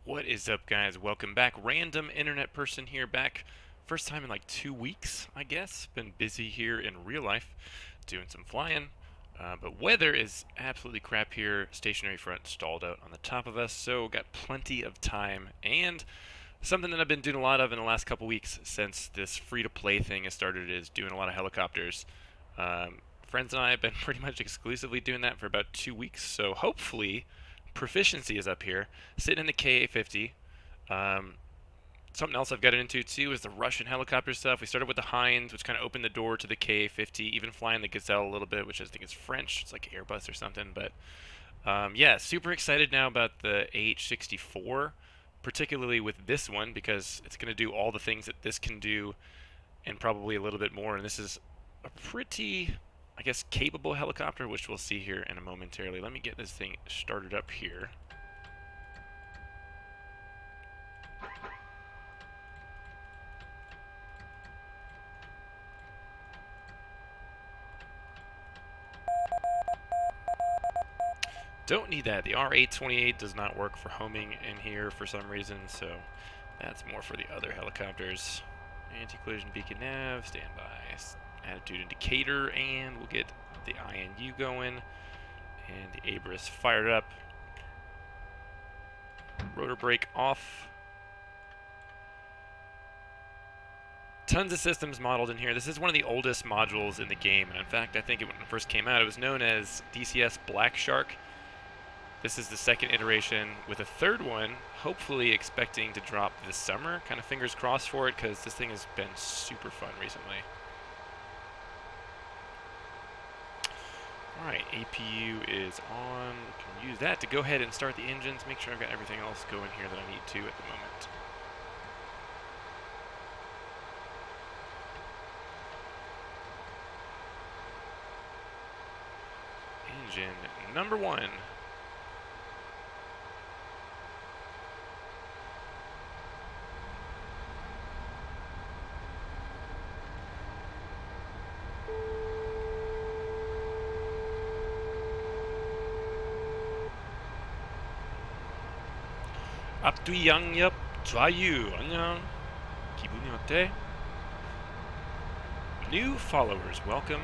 What is up, guys? Welcome back. Random internet person here, back. First time in like 2 weeks, I guess. Been busy here in real life, doing some flying. But weather is absolutely crap here. Stationary front stalled out on the top of us, so got plenty of time. And something that I've been doing a lot of in the last couple weeks since this free-to-play thing has started is doing a lot of helicopters. Friends and I have been pretty much exclusively doing that for about 2 weeks, so hopefully proficiency is up here. Sitting in the KA-50. Something else I've gotten into too is the Russian helicopter stuff. We started with the Hinds, which kind of opened the door to the KA-50, even flying the Gazelle a little bit, which I think is French. It's like Airbus or something. But yeah, super excited now about the AH-64, particularly with this one because it's going to do all the things that this can do and probably a little bit more. And this is a pretty, I guess, capable helicopter, which we'll see here in a momentarily. Let me get this thing started up here. Don't need that. The R828 does not work for homing in here for some reason, so that's more for the other helicopters. Anti-collision beacon nav, standby, attitude indicator, and we'll get the INU going, and the Abris fired up. Rotor brake off. Tons of systems modeled in here. This is one of the oldest modules in the game, and in fact, I think when it first came out, it was known as DCS Black Shark. This is the second iteration with a third one, hopefully expecting to drop this summer. Kind of fingers crossed for it because this thing has been super fun recently. Alright, APU is on. We can use that to go ahead and start the engines, make sure I've got everything else going here that I need to at the moment. Engine number 1. 앞뒤양옆 좌유 안녕 기분이 어때? New followers, welcome.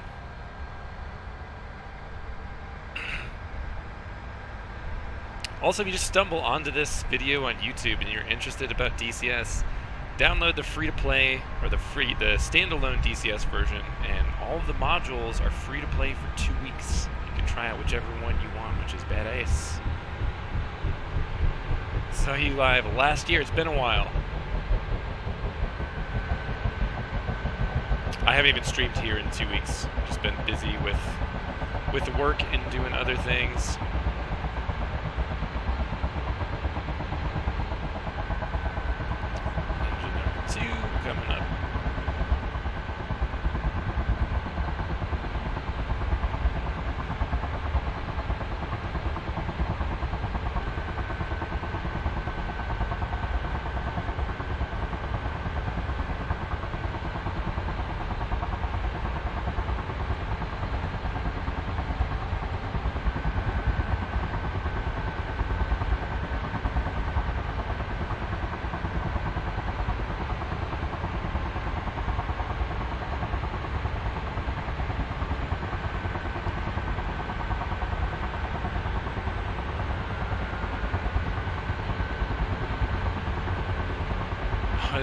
Also, if you just stumble onto this video on YouTube and you're interested about DCS, download the free-to-play or the standalone DCS version, and all of the modules are free-to-play for 2 weeks. You can try out whichever one you want, which is badass. Saw you live last year. It's been a while. I haven't even streamed here in 2 weeks. Just been busy with work and doing other things. Engine number 2 coming up.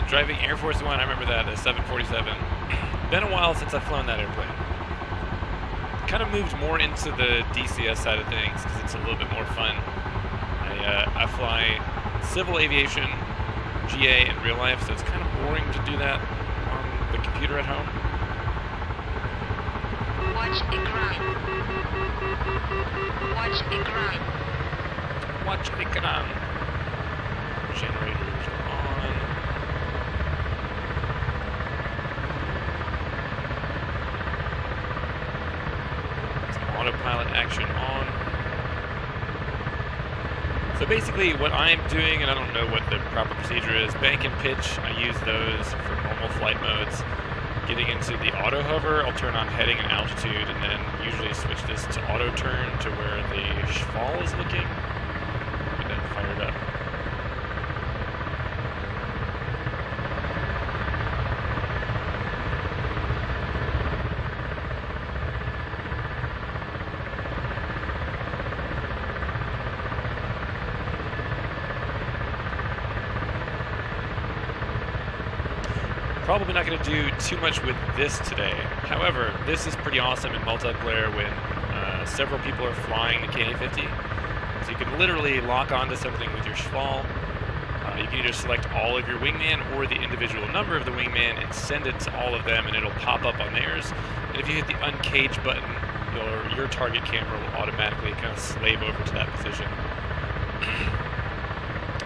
Driving Air Force One, I remember that, a 747. Been a while since I've flown that airplane. Kind of moved more into the DCS side of things because it's a little bit more fun. I fly civil aviation, GA in real life, so it's kind of boring to do that on the computer at home. Watch ekran. Watch ekran. Watch ekran. Generators are on. Autopilot action on. So basically what I'm doing, and I don't know what the proper procedure is, bank and pitch, I use those for normal flight modes. Getting into the auto hover, I'll turn on heading and altitude, and then usually switch this to auto turn to where the fall is looking. Get that fired up. Probably not going to do too much with this today. However, this is pretty awesome in multiplayer when several people are flying the KA-50. So you can literally lock onto something with your Schwal. You can either select all of your wingman or the individual number of the wingman and send it to all of them, and it'll pop up on theirs. And if you hit the uncage button, your target camera will automatically kind of slave over to that position.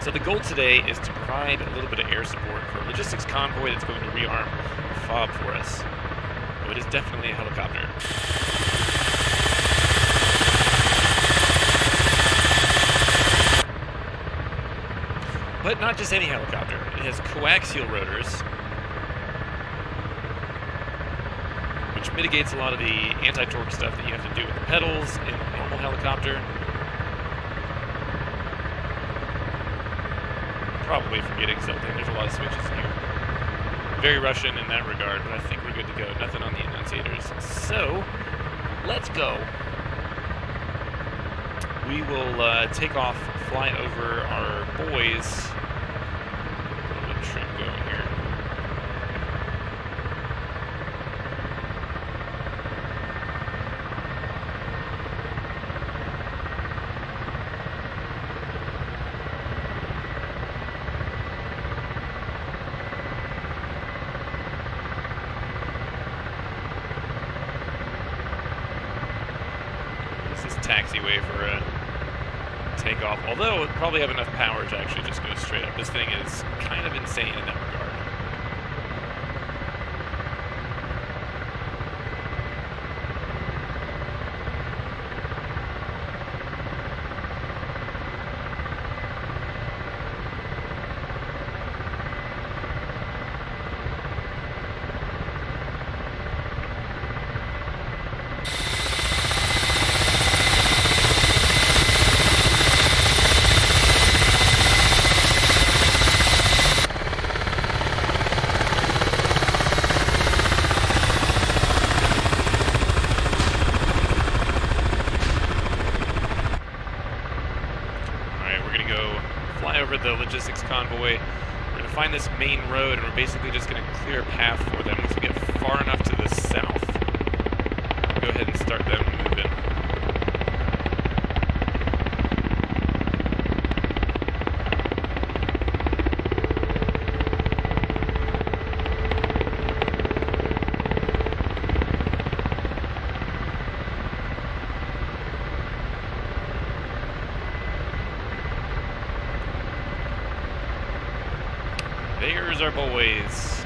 So the goal today is to provide a little bit of air support for a logistics convoy that's going to rearm a FOB for us. So it is definitely a helicopter. But not just any helicopter. It has coaxial rotors, which mitigates a lot of the anti-torque stuff that you have to do with the pedals in a normal helicopter. Probably forgetting something. There's a lot of switches here. Very Russian in that regard, but I think we're good to go. Nothing on the enunciators. So, let's go. We will take off, fly over our boys. A little bit of trim going here. This is taxiway for a takeoff, although it would probably have enough power to actually just go straight up. This thing is kind of insane in that regard. Over the logistics convoy. We're going to find this main road, and we're basically just going to clear a path for them. Once we get far enough to the south, go ahead and start them moving. There's our boys.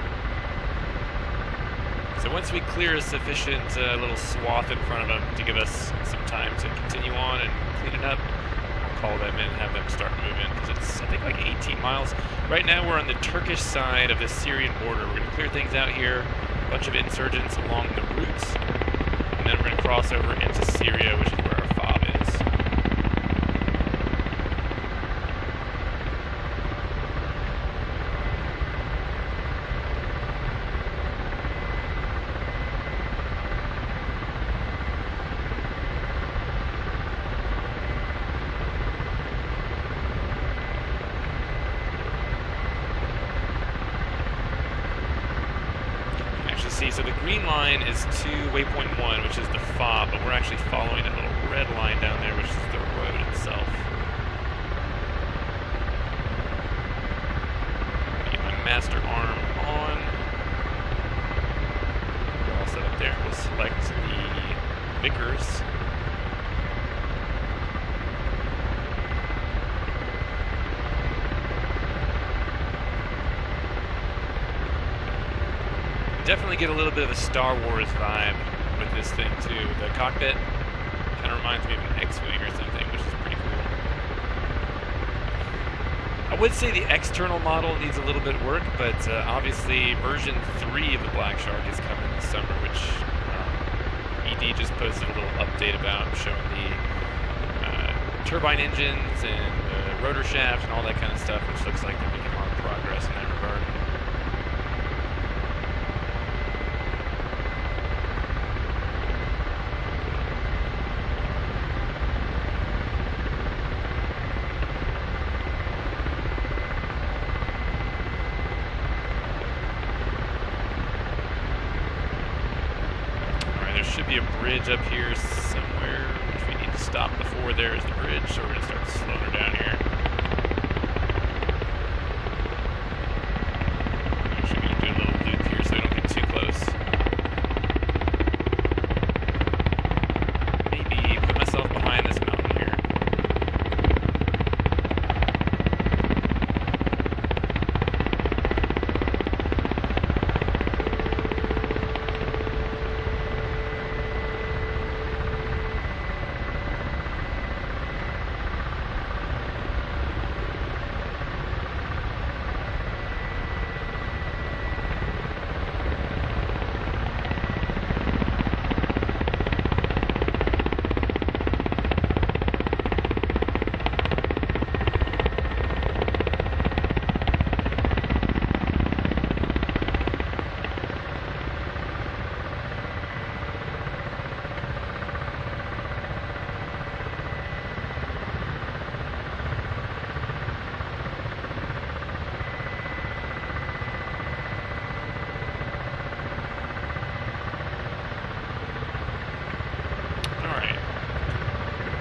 So once we clear a sufficient little swath in front of them to give us some time to continue on and clean it up, I'll call them in and have them start moving, because it's, I think, like 18 miles. Right now we're on the Turkish side of the Syrian border. We're going to clear things out here, a bunch of insurgents along the routes, and then we're going to cross over into Syria, which is where our FOB is. So the green line is to waypoint 1, which is the FOB, but we're actually following a little red line down there, which is the road itself. Get my master arm on. We're all set up there. We'll select the Vickers. Definitely get a little bit of a Star Wars vibe with this thing too. The cockpit kind of reminds me of an X-Wing or something, which is pretty cool. I would say the external model needs a little bit of work, but obviously version 3 of the Black Shark is coming this summer, which ED just posted a little update about, showing the turbine engines and rotor shaft and all that kind of stuff, which looks like they're making a lot of progress in that regard. should be a bridge up here somewhere, which we need to stop before there is the bridge, so we're going to start slowing her down here. Actually, going to do a little loop here so we don't get too close. Maybe put myself behind this mountain here.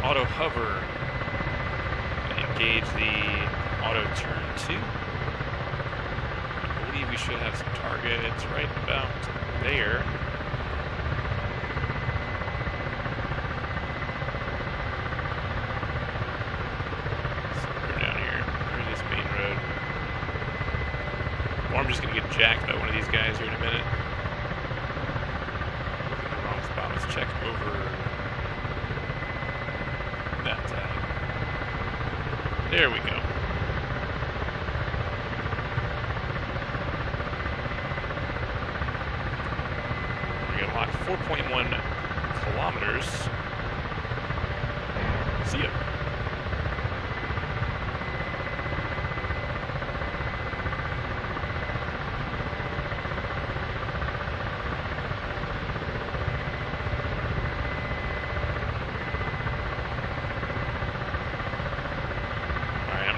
Auto hover, engage the auto turn 2. I believe we should have some targets right about there. Somewhere down here, where's this main road? Or I'm just gonna get jacked by one of these guys here in a minute. Looking in the wrong spot, let's check over that side. There we go. We're gonna lock 4.1 kilometers. See ya.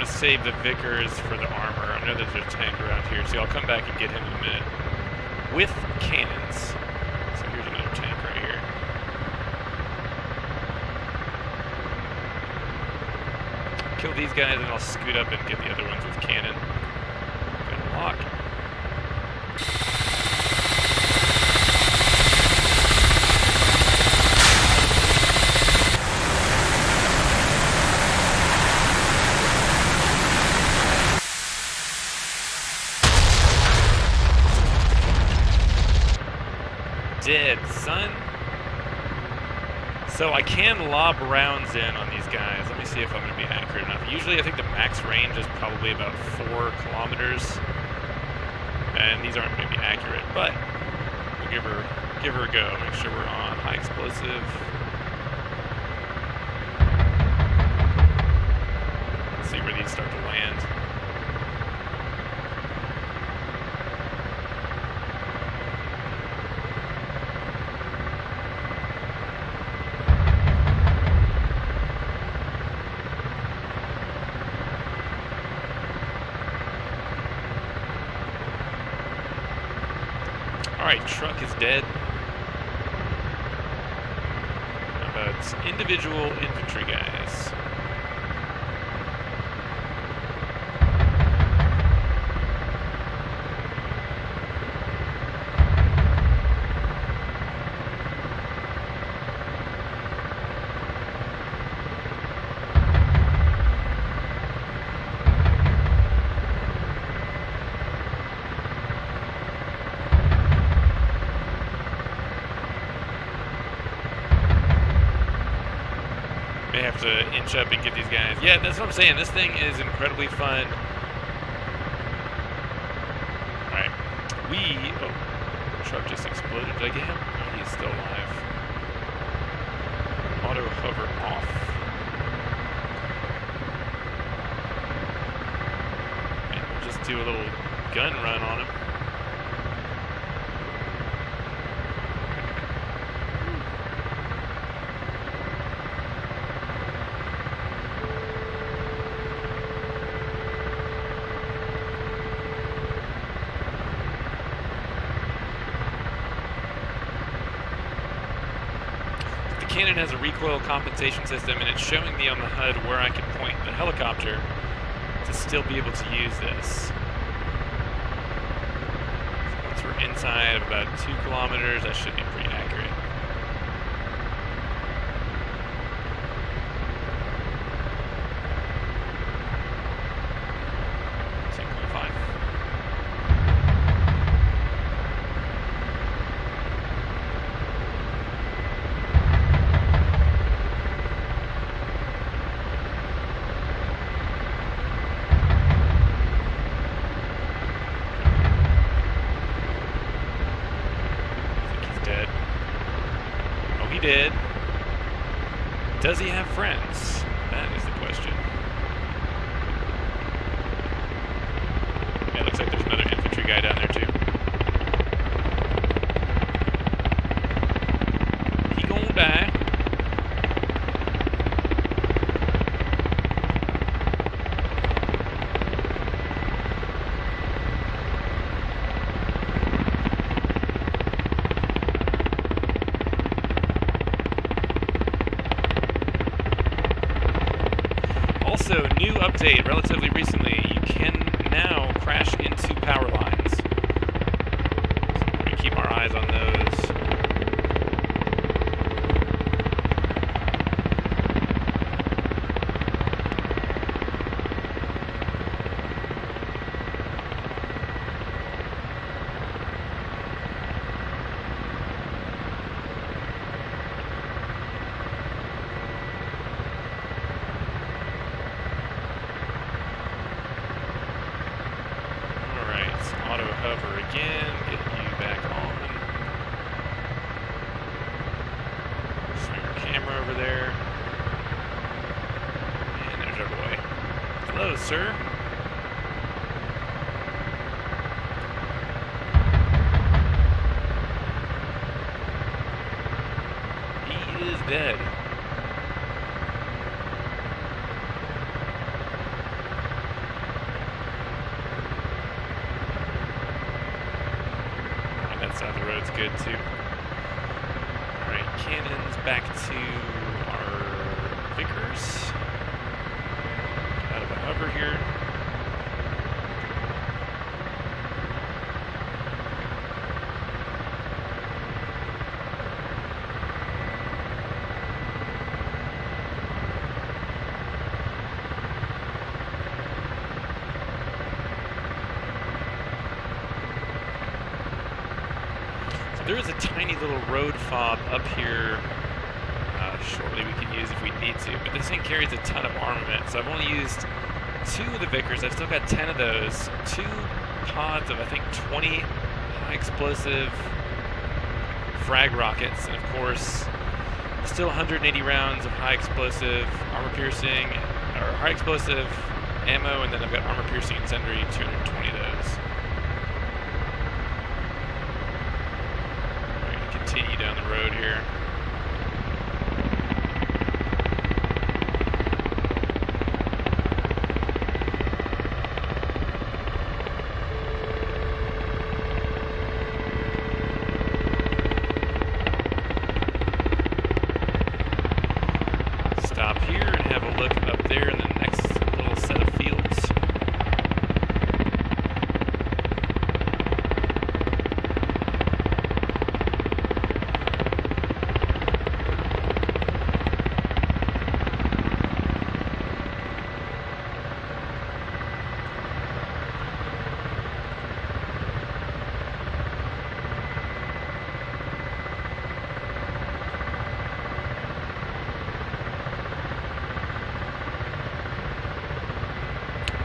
Save the Vickers for the armor. I know there's a tank around here, so I'll come back and get him in a minute. With cannons. So here's another tank right here. Kill these guys and I'll scoot up and get the other ones with cannon. Good luck. Dead, son. So I can lob rounds in on these guys. Let me see if I'm going to be accurate enough. Usually I think the max range is probably about 4 kilometers. And these aren't going to be accurate, but we'll give her a go. Make sure we're on high explosive. Let's see where these start to land. Alright, truck is dead. How about individual infantry guys? May have to inch up and get these guys. Yeah, that's what I'm saying. This thing is incredibly fun. Alright. Oh, truck just exploded. Did I get him? Oh, he's still alive. Auto hover off. And we'll just do a little gun run on him. cannon has a recoil compensation system, and it's showing me on the HUD where I can point the helicopter to still be able to use this. So once we're inside of about 2 kilometers, that should be pretty accurate. Did. Does he have friends? That is the question. Yeah, it looks like there's another infantry guy down there too. He gonna die. Also, new update relatively recently, you can now crash into power lines. So we're going to keep our eyes on those. Auto hover again, get you back on. Swing our camera over there. And there's our boy. Hello, sir. He is dead. Side of the road's good too. Alright, cannons back to our Vickers. Out of the hover here. There is a tiny little road fob up here shortly we can use if we need to, but this thing carries a ton of armament, so I've only used 2 of the Vickers. I've still got 10 of those, 2 pods of I think 20 high explosive frag rockets, and of course still 180 rounds of high explosive armor piercing, or high explosive ammo, and then I've got armor piercing incendiary, 220 of those. Continue down the road here. Stop here and have a look up there in the next little set of fields.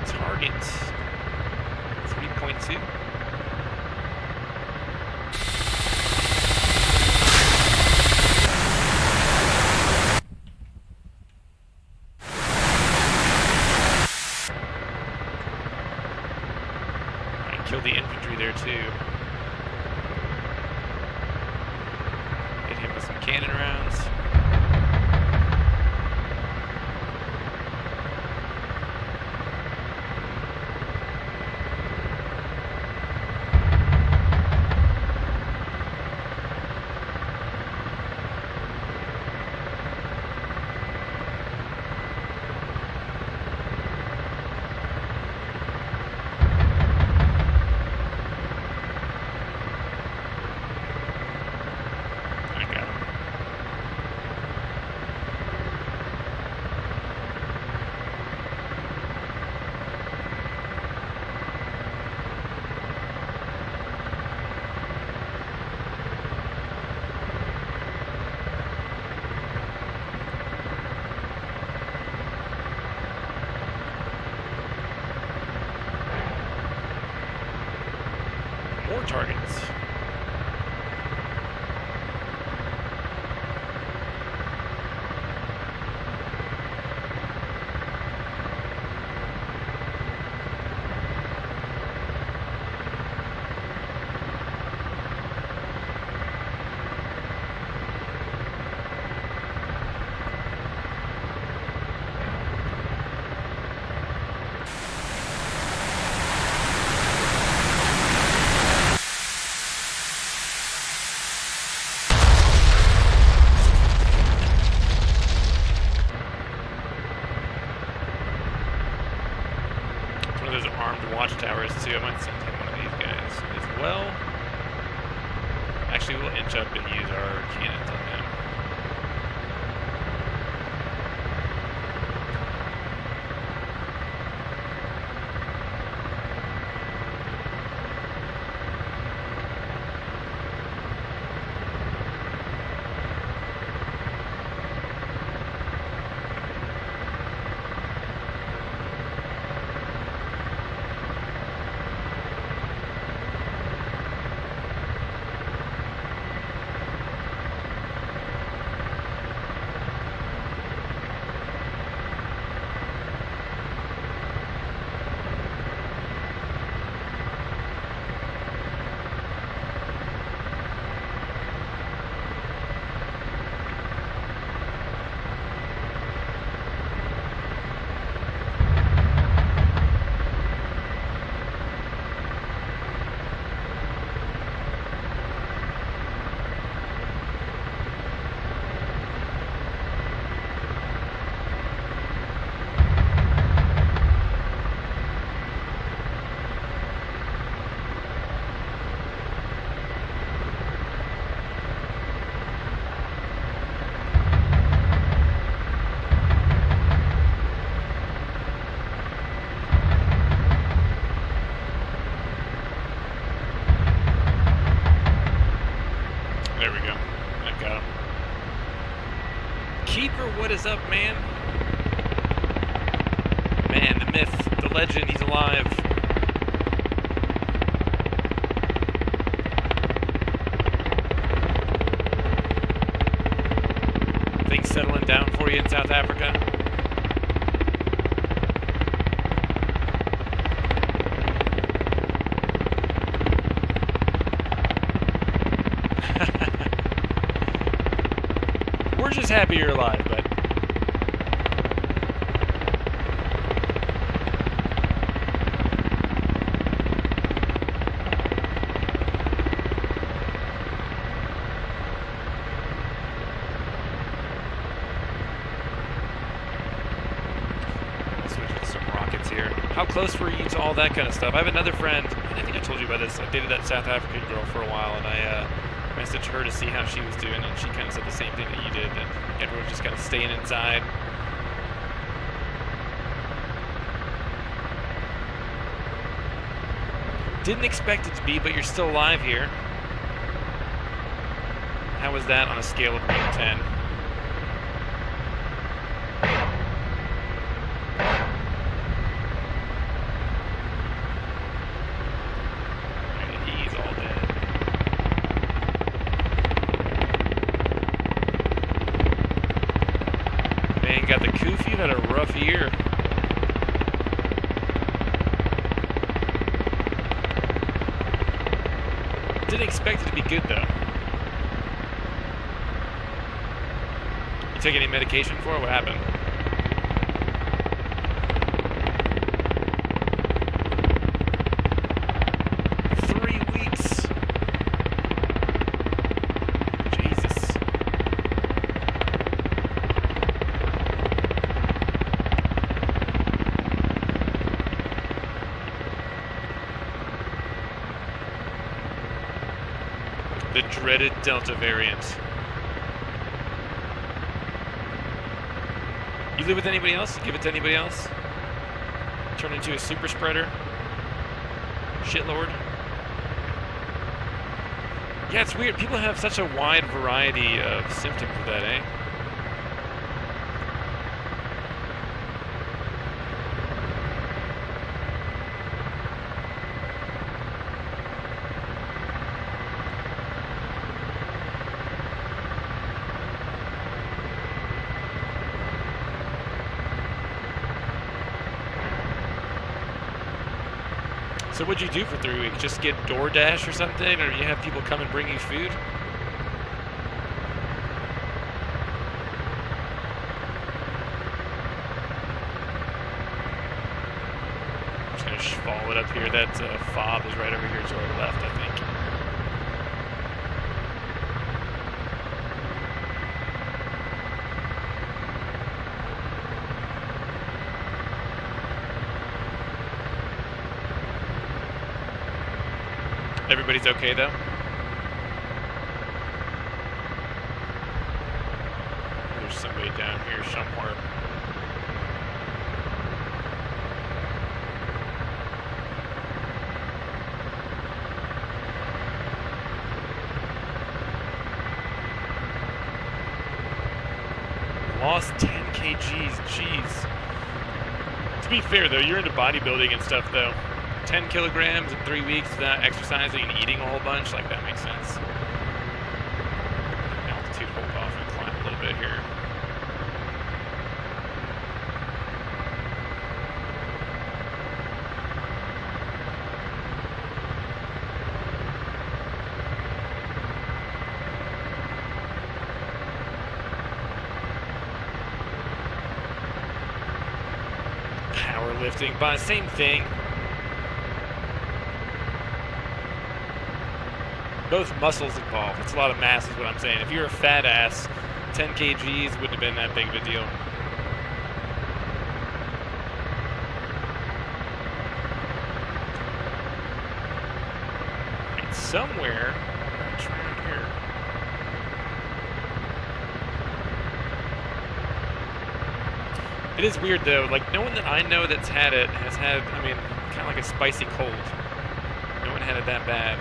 Target 3.2. Alright, kill the infantry there too. Hit him with some cannon rounds. More targets. Those armed watchtowers too. I might send him one of these guys as well. Actually, we'll inch up and use our cannons on him. There we go. I got him. Keeper, what is up, man? Man, the myth, the legend, he's alive. Things settling down for you in South Africa? We're just happy you're alive, but switch to some rockets here. How close were you to all that kind of stuff? I have another friend, and I think I told you about this. I dated that South African girl for a while, and I messaged her to see how she was doing, and she kind of said the same thing that you did, that everyone just kind of staying inside. Didn't expect it to be, but you're still alive here. How was that on a scale of 1 to 10? He's all dead. Man, got the Koofy, had a rough year. Didn't expect it to be good, though. You take any medication for it? What happened? The dreaded Delta variant. You live with anybody else? Give it to anybody else? Turn into a super spreader? Shitlord? Yeah, it's weird. People have such a wide variety of symptoms of that, eh? So what'd you do for 3 weeks? Just get DoorDash or something? Or you have people come and bring you food? I'm just gonna follow it up here. That fob is right over here to our left, I think. Everybody's okay though? There's somebody down here somewhere. Lost 10 kgs, jeez. To be fair though, you're into bodybuilding and stuff though. 10 kilograms in 3 weeks without exercising and eating a whole bunch, like that makes sense. Altitude hold off and climb a little bit here. Powerlifting, but same thing. Both muscles involved. It's a lot of mass is what I'm saying. If you're a fat ass, 10 kgs wouldn't have been that big of a deal. Right, somewhere right around here. It is weird though, like no one that I know that's had it has had, I mean, kind of like a spicy cold. No one had it that bad.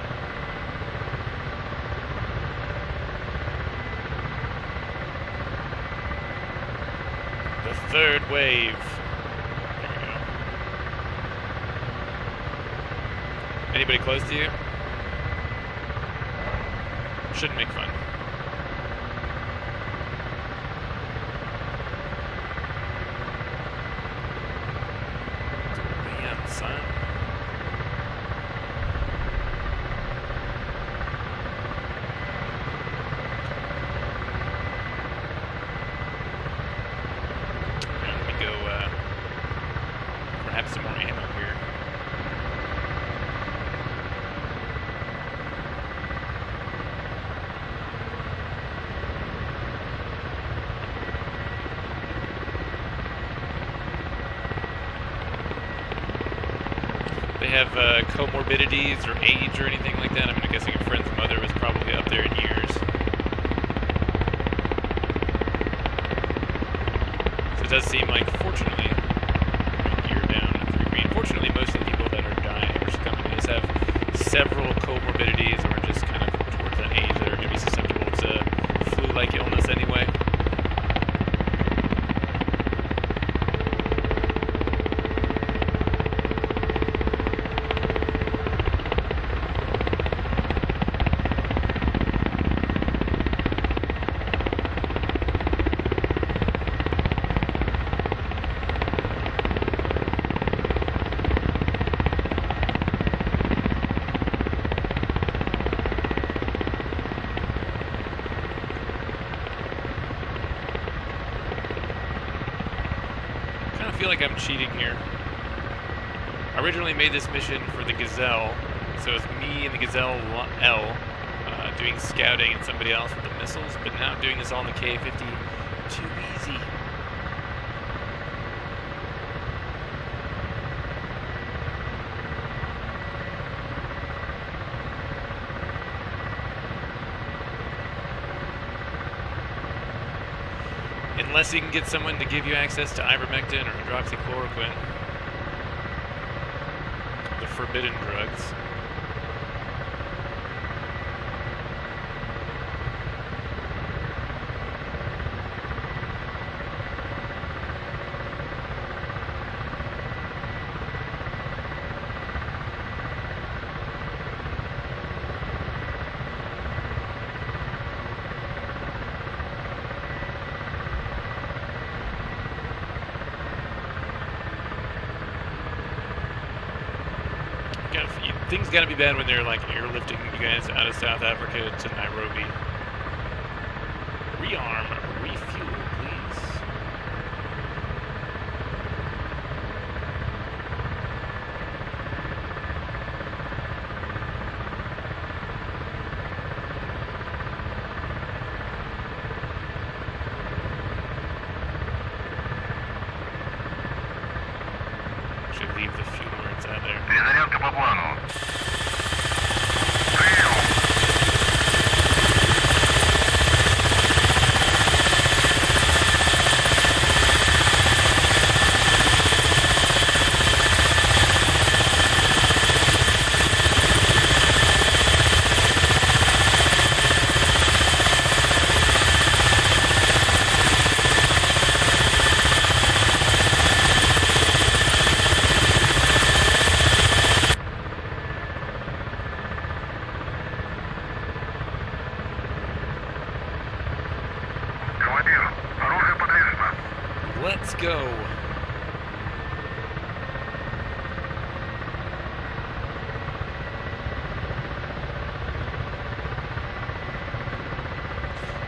The third wave. There we go. Anybody close to you? Shouldn't make fun. Damn, son. Some more ammo here. They have comorbidities or age or anything like that. I mean, I'm guessing a friend's mother was probably up there in years. So it does seem like, fortunately, unfortunately, most of the people that are dying or succumbing to this have several comorbidities or just kind of towards that age that are going to be susceptible to flu-like illness anyway. I feel like I'm cheating here. I originally made this mission for the Gazelle, so it's me and the Gazelle L doing scouting and somebody else with the missiles, but now I'm doing this all in the KA-50. Too easy. Unless you can get someone to give you access to ivermectin or hydroxychloroquine, the forbidden drugs. things gotta be bad when they're like airlifting you guys out of South Africa to Nairobi. Rearm, refuel, please. Should leave the fuel where it's at there. Перезарядка по плану. Командир, оружие подвешено. Let's go.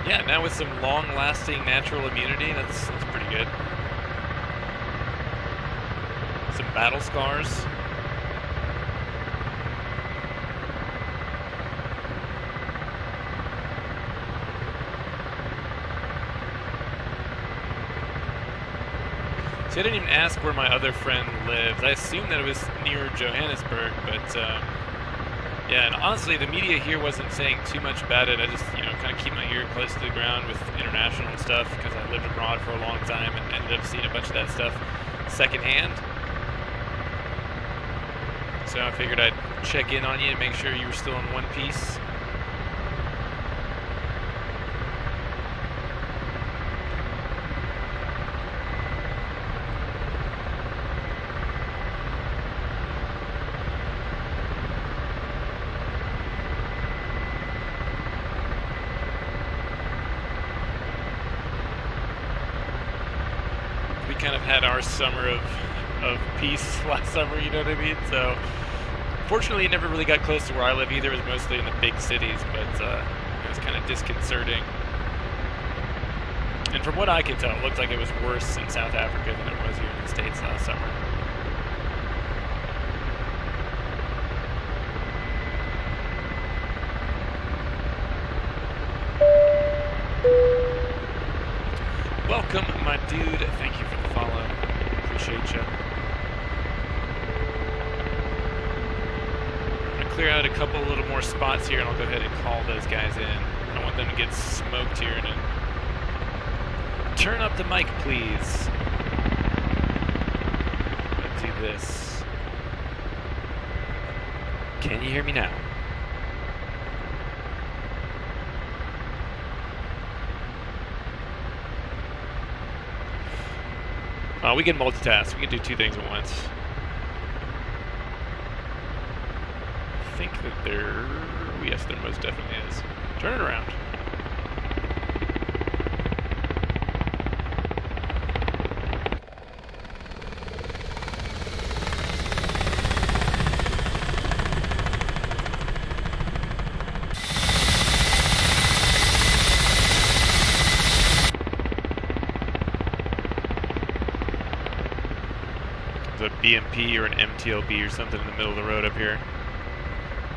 Yeah, now with some long-lasting natural immunity, that's pretty good. Some battle scars. See, I didn't even ask where my other friend lives. I assumed that it was near Johannesburg, but yeah, and honestly, the media here wasn't saying too much about it. I just, kind of keep my ear close to the ground with international stuff because I lived abroad for a long time and ended up seeing a bunch of that stuff secondhand. So I figured I'd check in on you and make sure you were still in one piece. We kind of had our summer of peace last summer, you know what I mean? So, fortunately, it never really got close to where I live either. It was mostly in the big cities, but it was kind of disconcerting. And from what I could tell, it looked like it was worse in South Africa than it was here in the States last summer. Welcome, my dude. Thank you for the follow. Appreciate you. I'm going to clear out a couple little more spots here, and I'll go ahead and call those guys in. I don't want them to get smoked here. And turn up the mic, please. Let's do this. Can you hear me now? We can multitask. We can do two things at once. I think that there... Yes, there most definitely is. Turn it around. A BMP or an MTLB or something in the middle of the road up here.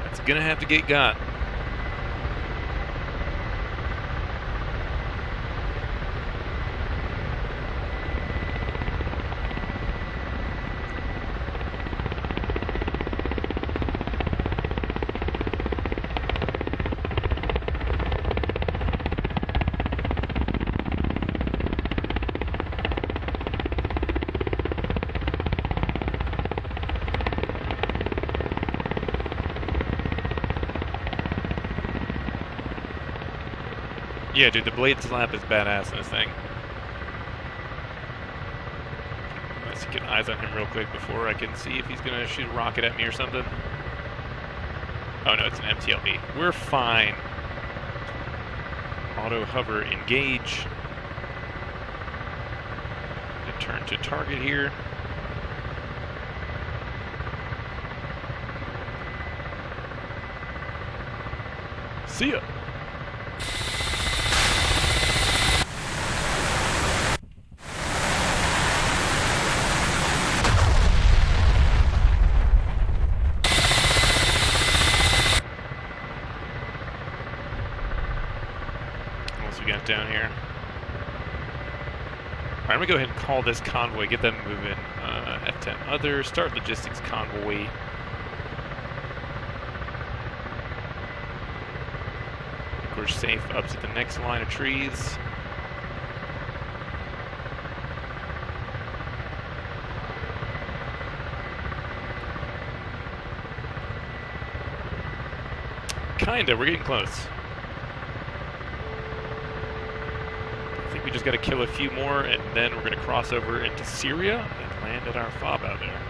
That's gonna have to get got. Yeah, dude, the blade slap is badass in this thing. Let's get eyes on him real quick before I can see if he's gonna shoot a rocket at me or something. Oh no, it's an MTLB. We're fine. Auto hover engage. Turn to target here. See ya. What else we got down here? Alright, I'm gonna go ahead and call this convoy, get them moving. F10 other, start logistics convoy. We're safe up to the next line of trees. Kinda, we're getting close. I think we just gotta kill a few more and then we're gonna cross over into Syria and land at our fob out there.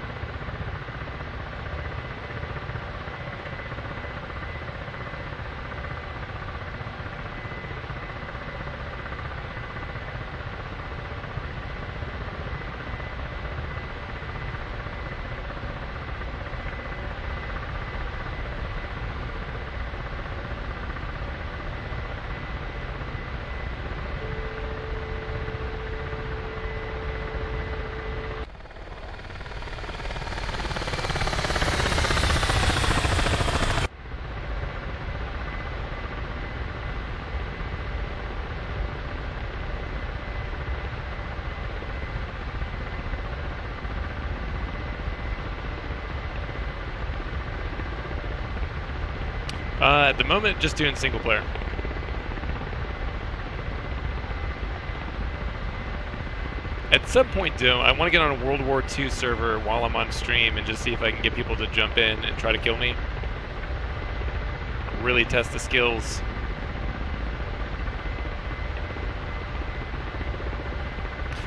At the moment, just doing single player. At some point, though, I want to get on a World War II server while I'm on stream and just see if I can get people to jump in and try to kill me. Really test the skills.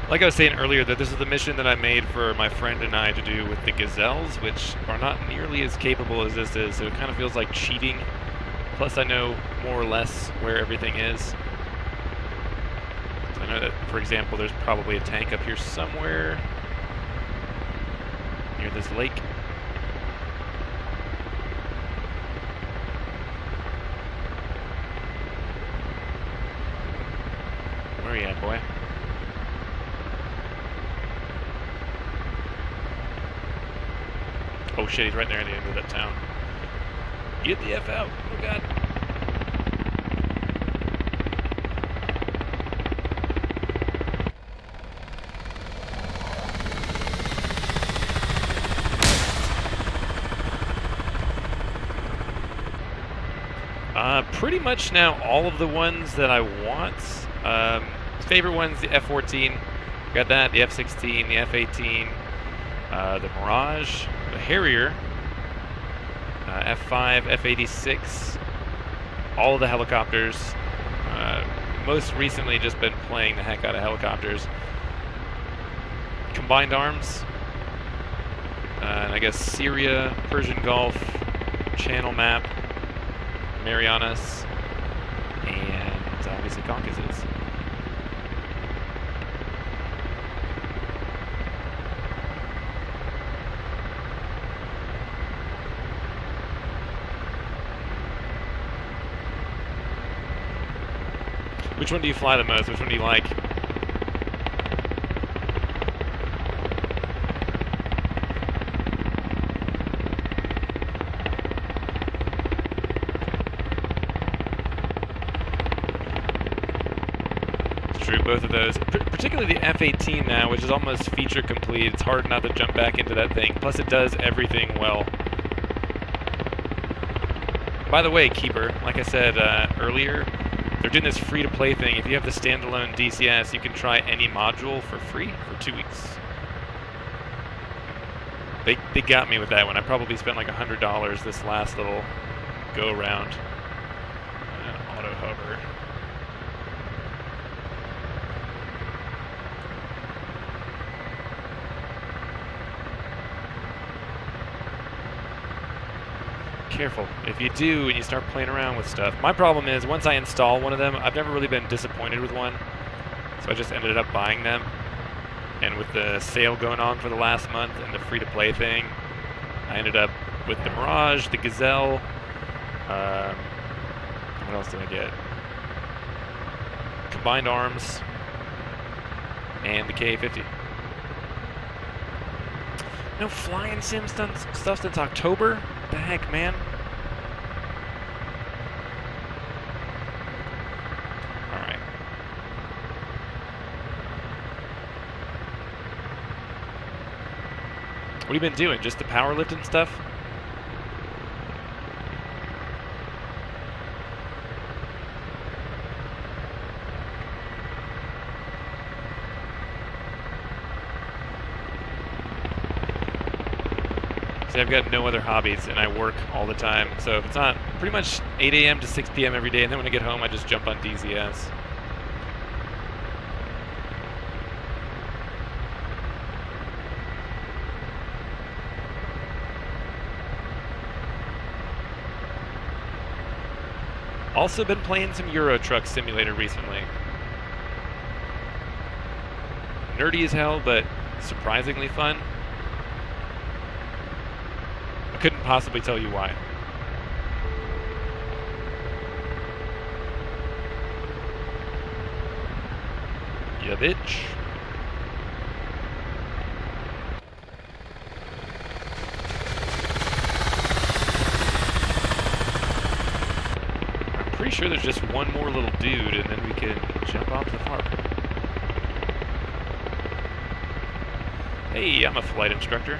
Like I was saying earlier, that this is the mission that I made for my friend and I to do with the Gazelles, which are not nearly as capable as this is, so it kind of feels like cheating. Plus I know more or less where everything is. So I know that, for example, there's probably a tank up here somewhere near this lake. Where are you at, boy? Oh shit, he's right there at the end of that town. Get the F out. Oh god. Pretty much now all of the ones that I want. Favorite ones, the F-14. Got that, the F-16, the F-18, the Mirage, the Harrier, F-5, F-86, all of the helicopters. Most recently just been playing the heck out of helicopters. Combined arms, and I guess Syria, Persian Gulf, Channel Map, Marianas, and obviously Caucasus. Which one do you fly the most? Which one do you like? True, both of those. Particularly the F-18 now, which is almost feature complete. It's hard not to jump back into that thing. Plus it does everything well. By the way, Keeper, like I said earlier, they're doing this free-to-play thing. If you have the standalone DCS, you can try any module for free for 2 weeks. They got me with that one. I probably spent like $100 this last little go-around. Auto hover. Careful. If you do and you start playing around with stuff. My problem is, once I install one of them, I've never really been disappointed with one. So I just ended up buying them. And with the sale going on for the last month and the free-to-play thing, I ended up with the Mirage, the Gazelle, What else did I get? Combined arms and the KA-50. No flying sim stuff since October? What the heck, man? Alright. What have you been doing? Just the powerlifting stuff? I've got no other hobbies, and I work all the time. So if it's not pretty much 8 a.m. to 6 p.m. every day, and then when I get home, I just jump on DZS. Also been playing some Euro Truck Simulator recently. Nerdy as hell, but surprisingly fun. I couldn't possibly tell you why. Yeah, bitch. I'm pretty sure there's just one more little dude, and then we can jump off the park. Hey, I'm a flight instructor.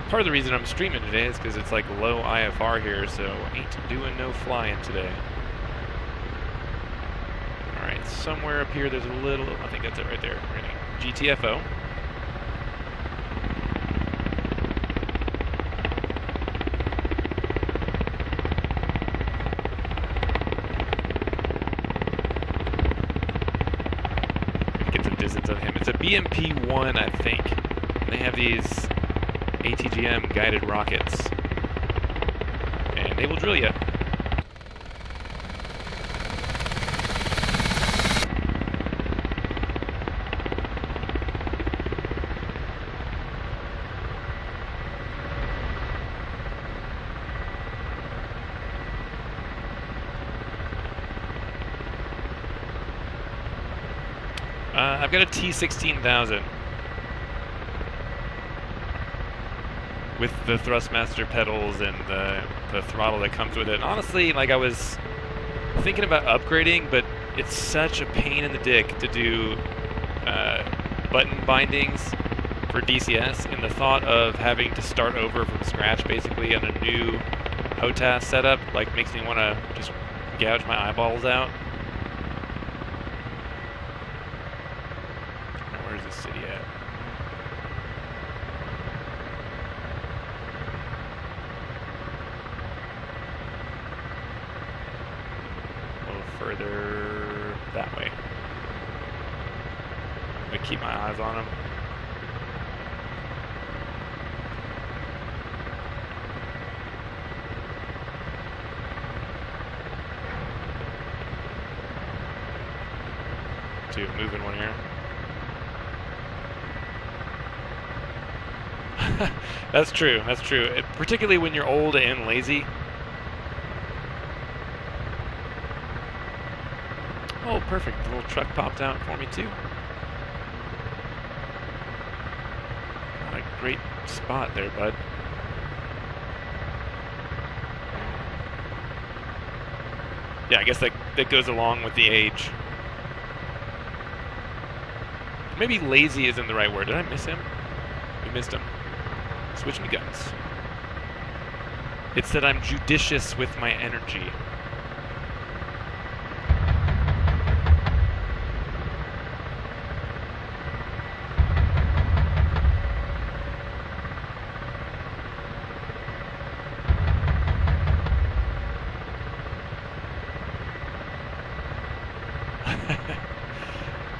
Part of the reason I'm streaming today is because it's like low IFR here, so ain't doing no flying today. Alright, somewhere up here there's a little, I think that's it right there. Ready? GTFO. Get some distance on him. It's a BMP-1, I think. And they have these ATGM guided rockets, and they will drill you. I've got a T-16,000. With the Thrustmaster pedals and the throttle that comes with it. And honestly, like I was thinking about upgrading, but it's such a pain in the dick to do button bindings for DCS, and the thought of having to start over from scratch basically on a new HOTAS setup like makes me want to just gouge my eyeballs out. Now, where's this city at? Further that way. I'm gonna keep my eyes on them. To moving one here. That's true. That's true. Particularly when you're old and lazy. Oh, perfect. The little truck popped out for me, too. A great spot there, bud. Yeah, I guess that goes along with the age. Maybe lazy isn't the right word. Did I miss him? We missed him. Switching to guns. It's that I'm judicious with my energy.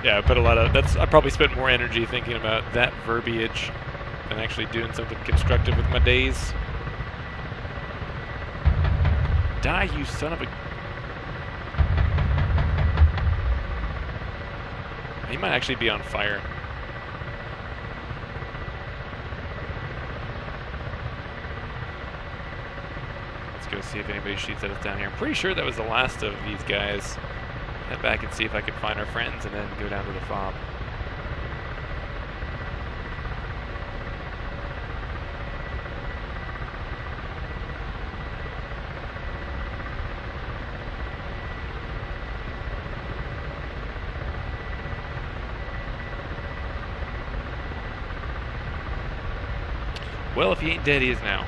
Yeah, I put a lot of, I probably spent more energy thinking about that verbiage than actually doing something constructive with my days. Die, you son of a... He might actually be on fire. go see if anybody shoots at us down here. I'm pretty sure that was the last of these guys. Head back and see if I can find our friends and then go down to the fob. Well, if he ain't dead, he is now.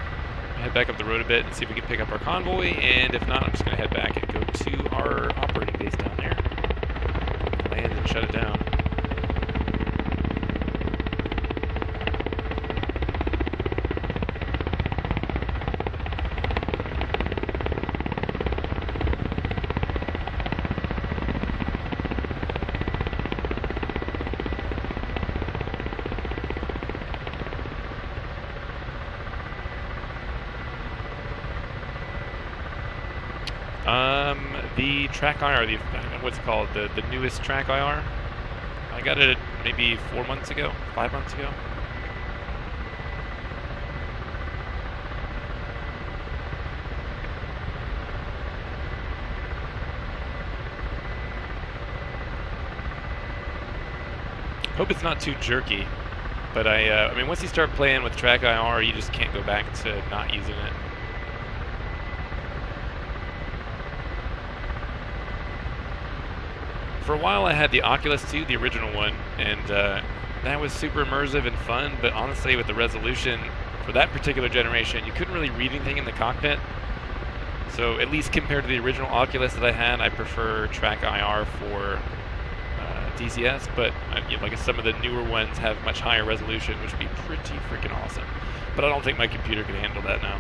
Head back up the road a bit and see if we can pick up our convoy, and if not, I'm just going to head back and go to our operating base down there. Land and shut it down. The track IR, what's it called? The newest track IR. I got it maybe 4 months ago, 5 months ago. Hope it's not too jerky, but I mean, once you start playing with track IR, you just can't go back to not using it. For a while I had the Oculus 2, the original one, and that was super immersive and fun, but honestly with the resolution for that particular generation, you couldn't really read anything in the cockpit. So at least compared to the original Oculus that I had, I prefer track IR for DCS, but like some of the newer ones have much higher resolution, which would be pretty freaking awesome. But I don't think my computer can handle that now.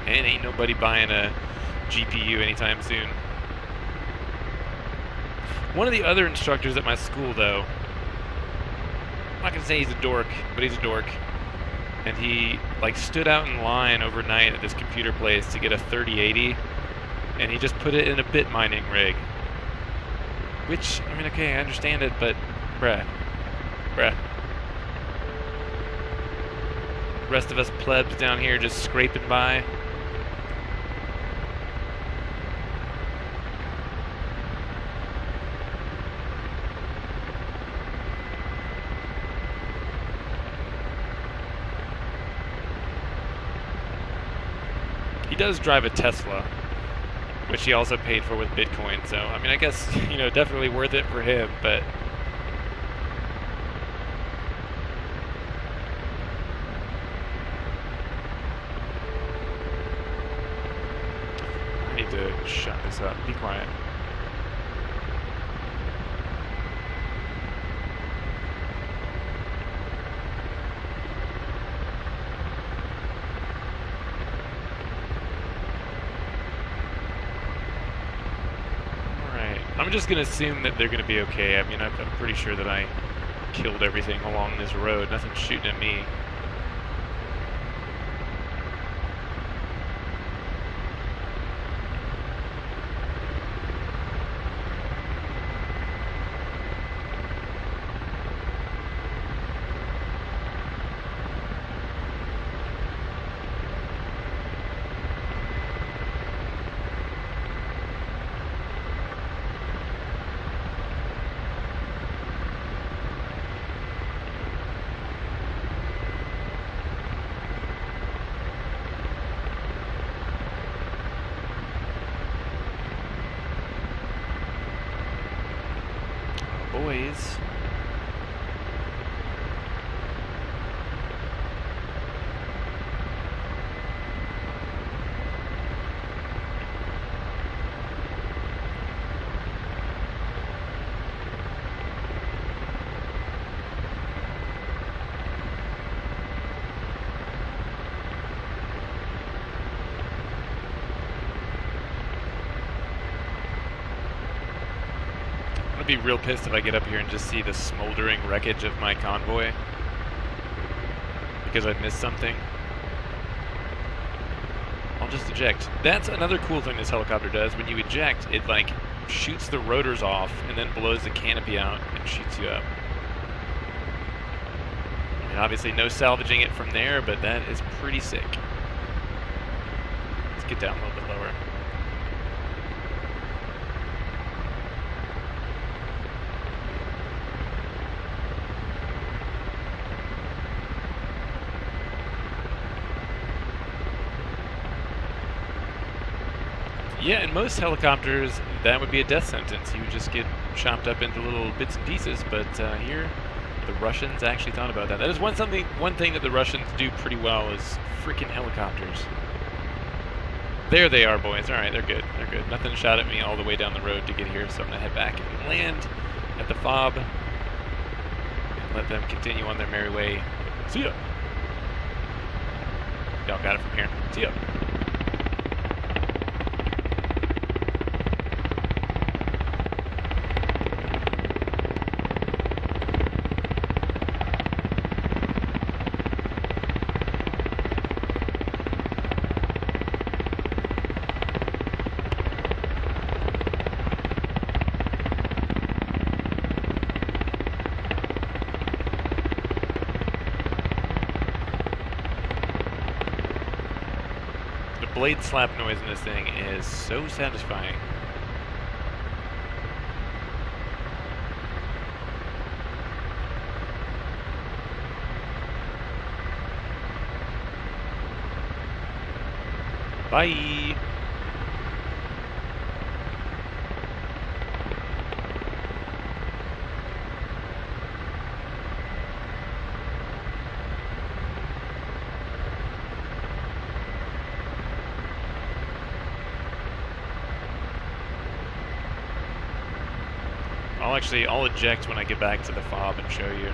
And ain't nobody buying a GPU anytime soon. One of the other instructors at my school, though, I'm not gonna say he's a dork, but he's a dork. And he like stood out in line overnight at this computer place to get a 3080, and he just put it in a bit mining rig. Which, I mean, okay, I understand it, but bruh. The rest of us plebs down here just scraping by. He does drive a Tesla, which he also paid for with Bitcoin, so, I mean, I guess, you know, definitely worth it for him, but... I need to shut this up. Be quiet. I'm just going to assume that they're going to be okay. I mean, I'm pretty sure that I killed everything along this road. Nothing's shooting at me. Boys. I'd be real pissed if I get up here and just see the smoldering wreckage of my convoy because I missed something. I'll just eject. That's another cool thing this helicopter does. When you eject, it like shoots the rotors off and then blows the canopy out and shoots you up. And obviously no salvaging it from there, but that is pretty sick. Let's get down a little bit lower. Yeah, in most helicopters, that would be a death sentence. You would just get chopped up into little bits and pieces, but here, the Russians actually thought about that. That is one thing that the Russians do pretty well is freaking helicopters. There they are, boys. Alright, they're good. They're good. Nothing shot at me all the way down the road to get here, so I'm going to head back and land at the fob and let them continue on their merry way. See ya! Y'all got it from here. See ya. Blade slap noise in this thing is so satisfying. Bye. I'll eject when I get back to the fob and show you.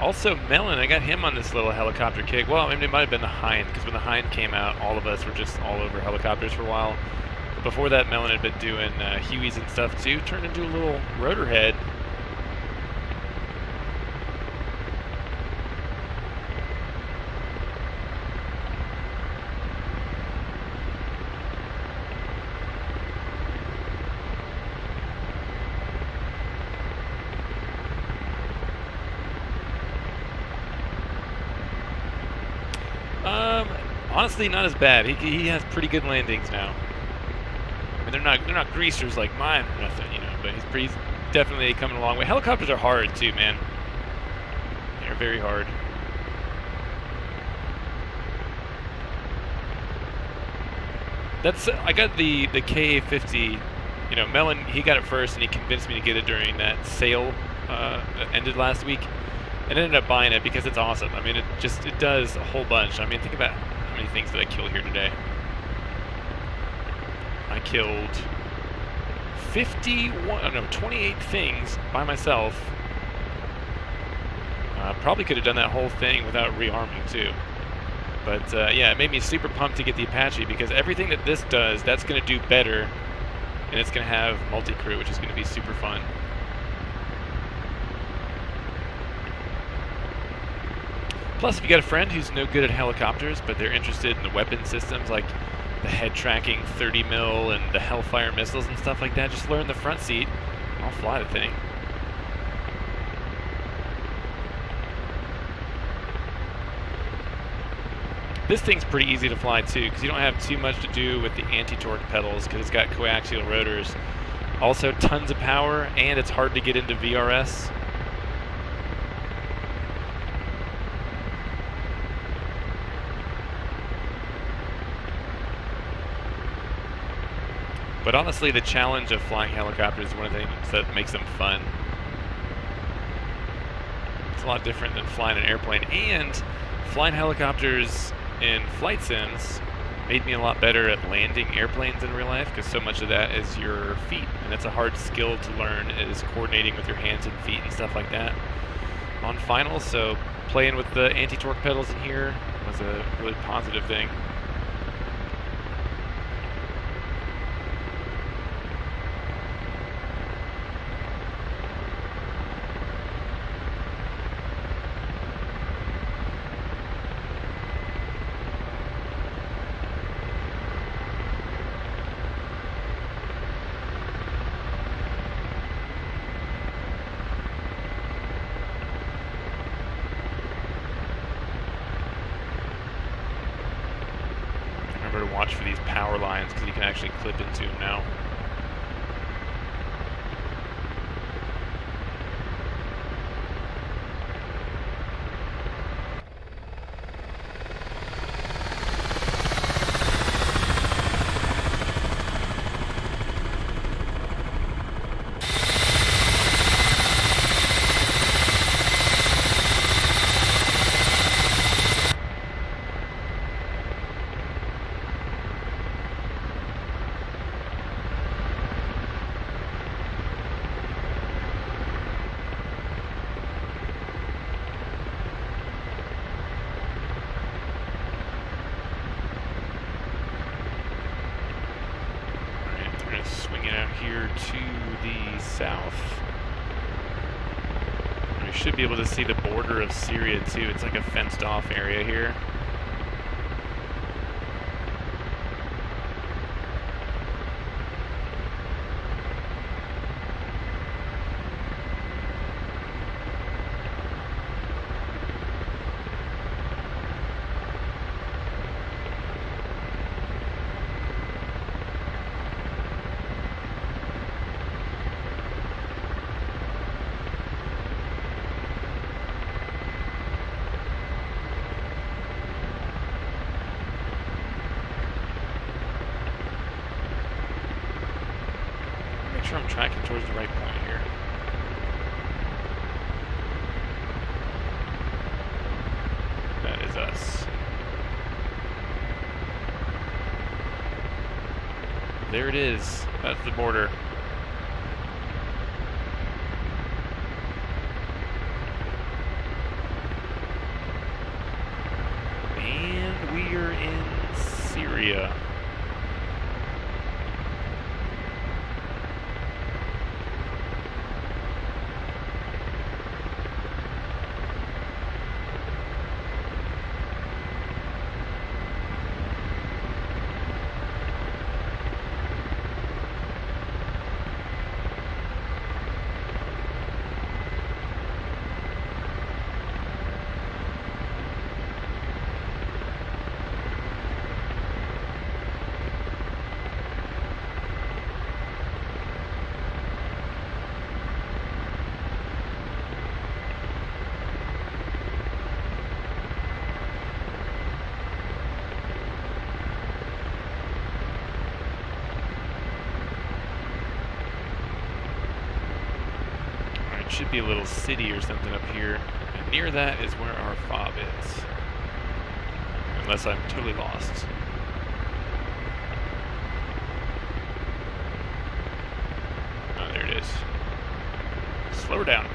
Also, Melon, I got him on this little helicopter kick. Well, I mean, it might have been the Hind, because when the Hind came out, all of us were just all over helicopters for a while. But before that, Melon had been doing Hueys and stuff too, turned into a little rotor head. Honestly, not as bad. He has pretty good landings now. I mean, they're not greasers like mine or nothing, you know. But he's definitely coming a long way. Helicopters are hard too, man. They're very hard. I got the KA-50. You know, Melon, he got it first, and he convinced me to get it during that sale that ended last week, and ended up buying it because it's awesome. I mean, it does a whole bunch. I mean, think about how many things did I kill here today. I killed 28 things by myself. Probably could have done that whole thing without rearming too. But yeah, it made me super pumped to get the Apache because everything that this does, that's going to do better, and it's going to have multi-crew, which is going to be super fun. Plus, if you got a friend who's no good at helicopters, but they're interested in the weapon systems like the head tracking 30 mil and the Hellfire missiles and stuff like that, just learn the front seat. I'll fly the thing. This thing's pretty easy to fly too, because you don't have too much to do with the anti-torque pedals, because it's got coaxial rotors. Also, tons of power, and it's hard to get into VRS. But honestly, the challenge of flying helicopters is one of the things that makes them fun. It's a lot different than flying an airplane, and flying helicopters in flight sims made me a lot better at landing airplanes in real life, because so much of that is your feet, and it's a hard skill to learn, is coordinating with your hands and feet and stuff like that on finals. So playing with the anti-torque pedals in here was a really positive thing. to watch for these power lines because you can actually clip into them now. Swing it out here to the south. We should be able to see the border of Syria too. It's like a fenced off area here. Make sure I'm tracking towards the right point here. That is us. There it is. That's the border. And we are in Syria. Should be a little city or something up here, and near that is where our fob is. Unless I'm totally lost. Oh, there it is. Slow her down.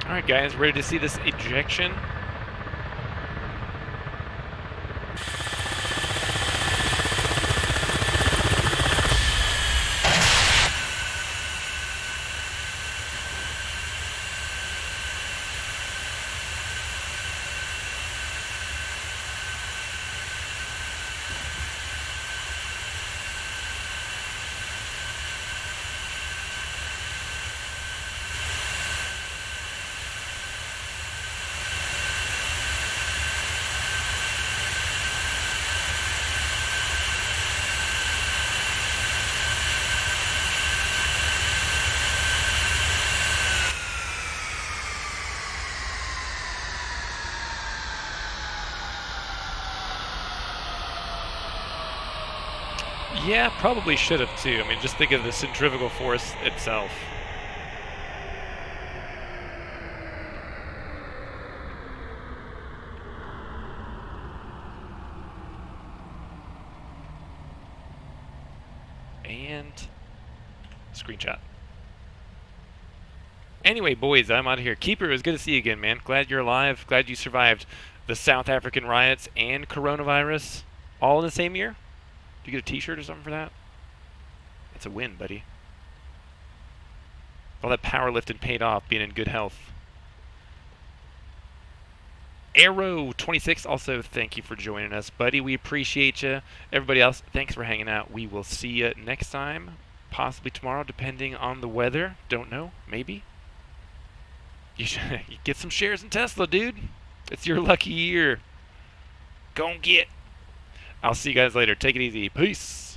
Alright guys, ready to see this ejection? Yeah, probably should have too. I mean, just think of the centrifugal force itself. And screenshot. Anyway, boys, I'm out of here. Keeper, it was good to see you again, man. Glad you're alive. Glad you survived the South African riots and coronavirus all in the same year. Did you get a t-shirt or something for that? That's a win, buddy. All that powerlifting paid off, being in good health. Arrow26, also thank you for joining us, buddy. We appreciate you. Everybody else, thanks for hanging out. We will see you next time, possibly tomorrow, depending on the weather. Don't know, maybe. You should you get some shares in Tesla, dude. It's your lucky year. Go and get. I'll see you guys later. Take it easy. Peace.